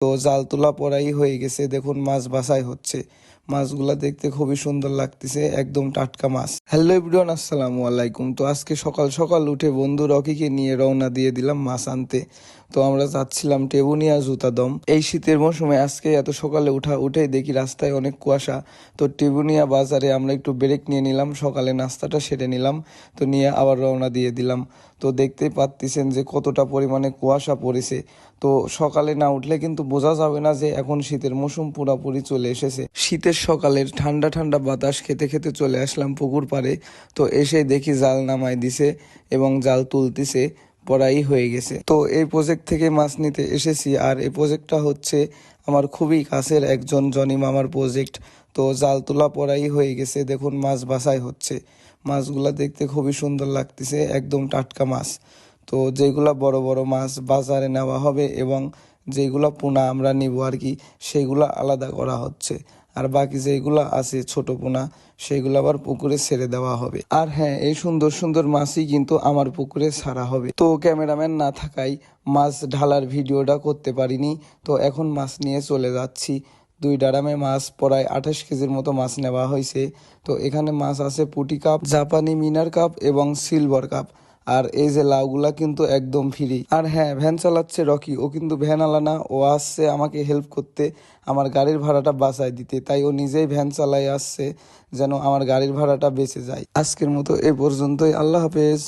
তো জাল তোলা পড়াই হয়ে গেছে, দেখুন মাছ বাছাই হচ্ছে। মাছগুলা দেখতে খুবই সুন্দর লাগতেছে, একদম টাটকা মাছ। হ্যালো এভরিওয়ান, আসসালামু আলাইকুম। তো আজকে সকাল সকাল উঠে বন্ধু রকিকে নিয়ে রওনা দিয়ে দিলাম মাছ আনতে। তো আমরা যাচ্ছিলাম টেবুনিয়া জুতাদম। এই শীতের মৌসুমে আজকে এত সকালে উঠেই দেখি রাস্তায় অনেক কুয়াশা। তো টেবুনিয়া বাজারে আমরা একটু ব্রেক নিয়ে নিলাম, সকালে নাস্তাটা সেরে নিলাম। তো নিয়ে আবার রওনা দিয়ে দিলাম। তো দেখতেই পাচ্ছেন যে কতটা পরিমাণে কুয়াশা পড়েছে। তো সকালে না উঠলে কিন্তু বোঝা যাবে না যে এখন শীতের মৌসুম পুরোপুরি চলে এসেছে। শীতের সকালের ঠান্ডা ঠান্ডা বাতাস খেতে খেতে চলে আসলাম পুকুর পাড়ে। তো এসে দেখি জাল নামাই দিছে এবং জাল তুলতেছে, পড়াই হয়ে গেছে। তো এই প্রজেক্ট থেকে মাছ নিতে এসেছি, আর এই প্রজেক্টটা হচ্ছে আমার খুবই কাছের একজন জনি মামার প্রজেক্ট। তো জাল তোলা পড়াই হয়ে গেছে, দেখুন মাছ বাছাই হচ্ছে। মাছগুলা দেখতে খুবই সুন্দর লাগতেছে, একদম টাটকা মাছ। তো যেগুলা বড় বড় মাছ বাজারে নেওয়া হবে এবং যেগুলা পোনা আমরা নিব আর কি, সেগুলা আলাদা করা হচ্ছে। আর বাকি যেগুলা আছে ছোট পোনা, সেগুলো আবার পুকুরে ছেড়ে দেওয়া হবে। আর হ্যাঁ, এই সুন্দর সুন্দর মাছই কিন্তু আমার পুকুরে ছাড়া হবে। তো ক্যামেরাম্যান না থাকায় মাছ ঢালার ভিডিওটা করতে পারিনি। তো এখন মাছ নিয়ে চলে যাচ্ছি। 2 ড্রামে মাছ প্রায় 28 কেজির মতো মাছ নেওয়া হয়েছে। তো এখানে মাছ আছে পুঁটি কাপ, জাপানি মিনার কাপ এবং সিলভার কাপ। আর এই যে লাউগুলা কিন্তু একদম ফ্রি। আর হ্যাঁ, ভ্যান চালাচ্ছে রকি, ও কিন্তু ভ্যান আলা না, ও আসছে আমাকে হেল্প করতে, আমার গাড়ির ভাড়াটা বাঁচায় দিতে। তাই ও নিজেই ভ্যান চালাই আসছে যেন আমার গাড়ির ভাড়াটা বেঁচে যায়। আজকের মতো এ পর্যন্তই, আল্লাহ হাফেজ।